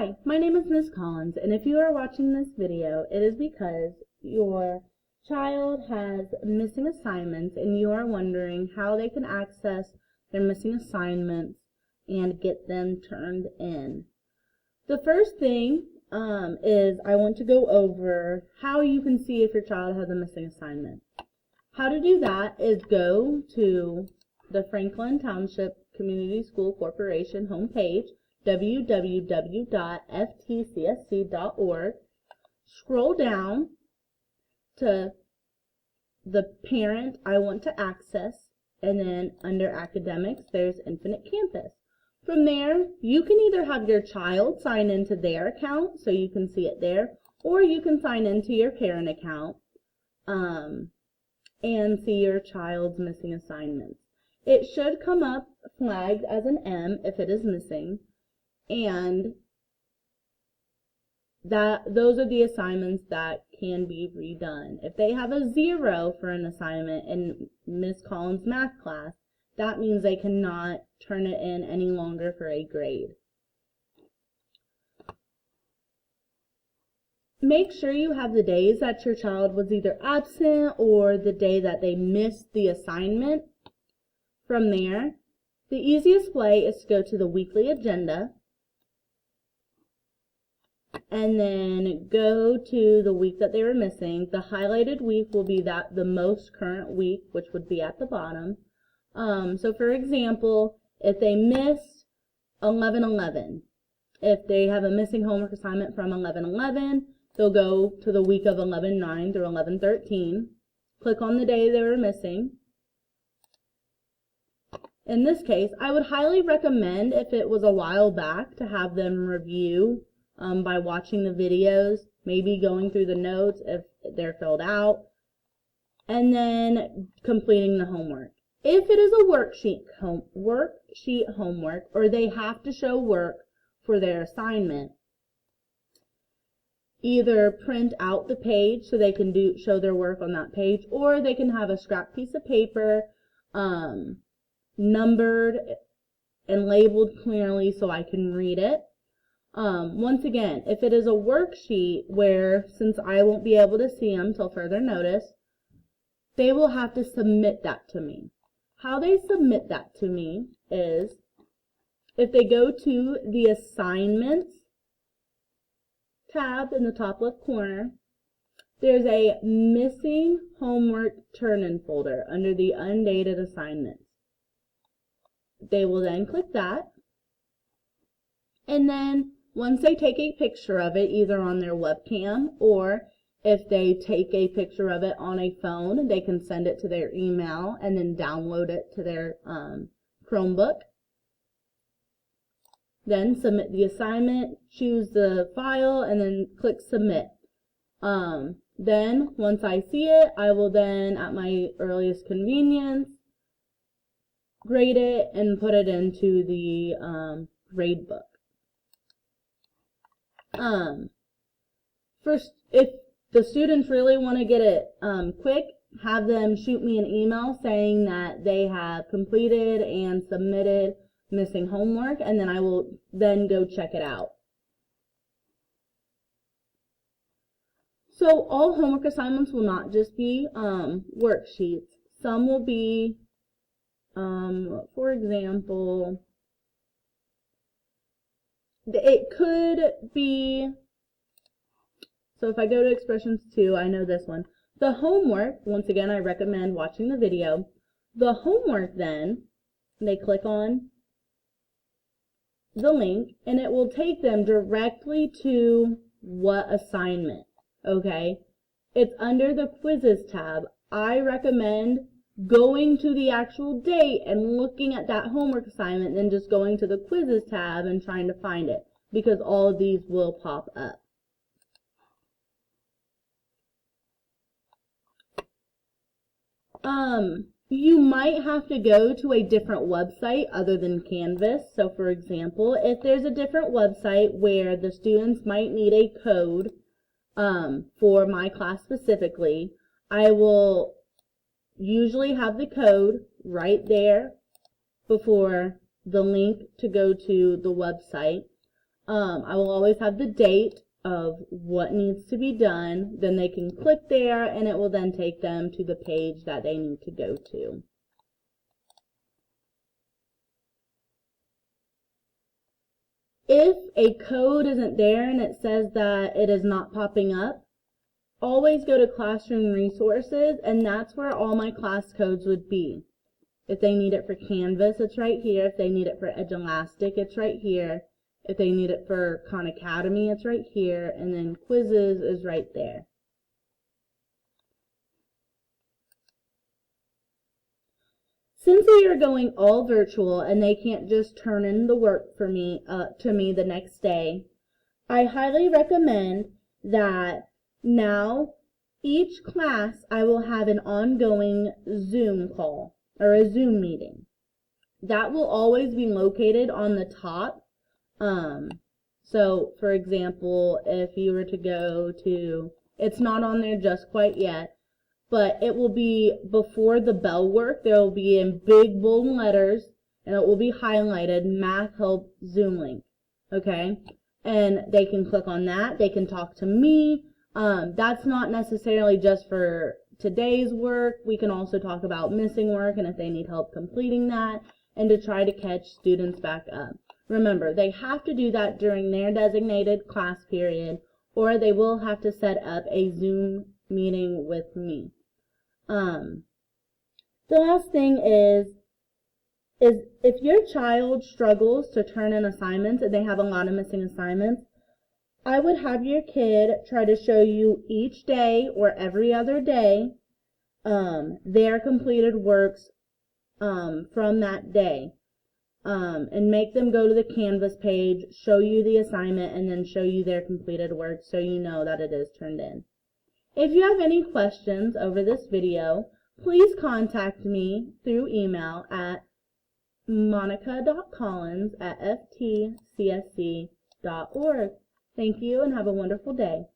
Hi, my name is Ms. Collins, and if you are watching this video, it is because your child has missing assignments and you are wondering how they can access their missing assignments and get them turned in. The first thing is I want to go over how you can see if your child has a missing assignment. How to do that is go to the Franklin Township Community School Corporation homepage, www.ftcsc.org. Scroll down to the parent I want to access, and then under academics there's Infinite Campus. From there you can either have your child sign into their account so you can see it there, or you can sign into your parent account and see your child's missing assignments. It should come up flagged as an M if it is missing, and those are the assignments that can be redone. If they have a 0 for an assignment in Ms. Collins' math class, that means they cannot turn it in any longer for a grade. Make sure you have the days that your child was either absent or the day that they missed the assignment. From there, the easiest way is to go to the weekly agenda and then go to the week that they were missing. The highlighted week will be the most current week, which would be at the bottom. So for example, if they missed 11/11, if they have a missing homework assignment from 11/11, they'll go to the week of 11/9 through 11/13, click on the day they were missing. In this case, I would highly recommend, if it was a while back, to have them review by watching the videos, maybe going through the notes if they're filled out, and then completing the homework. If it is a worksheet homework, or they have to show work for their assignment, either print out the page so they can show their work on that page, or they can have a scrap piece of paper numbered and labeled clearly so I can read it. Once again, if it is a worksheet where, since I won't be able to see them till further notice, they will have to submit that to me. How they submit that to me is, if they go to the Assignments tab in the top left corner, there's a Missing Homework Turn-In folder under the Undated Assignments. They will then click that, and then once they take a picture of it, either on their webcam, or if they take a picture of it on a phone, they can send it to their email and then download it to their Chromebook. Then submit the assignment, choose the file, and then click submit. Then once I see it, I will then, at my earliest convenience, grade it and put it into the grade book. First, if the students really want to get it quick, have them shoot me an email saying that they have completed and submitted missing homework, and then I will then go check it out. So all homework assignments will not just be worksheets. Some will be, for example, it could be, so if I go to expressions 2, I know this one. The homework, once again, I recommend watching the video. The homework then, they click on the link, and it will take them directly to what assignment, okay? It's under the Quizzes tab. I recommend going to the actual date and looking at that homework assignment, then just going to the Quizzes tab and trying to find it, because all of these will pop up. You might have to go to a different website other than Canvas. So for example, if there's a different website where the students might need a code for my class specifically, I will usually have the code right there before the link to go to the website. I will always have the date of what needs to be done. Then they can click there and it will then take them to the page that they need to go to. If a code isn't there and it says that it is not popping up, always go to Classroom Resources, and that's where all my class codes would be. If they need it for Canvas, it's right here. If they need it for Edulastic, it's right here. If they need it for Khan Academy, it's right here. And then Quizzes is right there. Since we are going all virtual and they can't just turn in the work for me to me the next day, I highly recommend that now each class I will have an ongoing Zoom call or a Zoom meeting. That will always be located on the top. So for example, if you were to go to, it's not on there just quite yet, but it will be before the bell work. There will be in big bold letters, and it will be highlighted, Math Help Zoom link, okay? And they can click on that. They can talk to me. That's not necessarily just for today's work. We can also talk about missing work and if they need help completing that, and to try to catch students back up. Remember, they have to do that during their designated class period, or they will have to set up a Zoom meeting with me. The last thing is if your child struggles to turn in assignments and they have a lot of missing assignments, I would have your kid try to show you each day or every other day their completed works from that day, and make them go to the Canvas page, show you the assignment, and then show you their completed work so you know that it is turned in. If you have any questions over this video, please contact me through email at monica.collins@ftcsc.org. Thank you and have a wonderful day.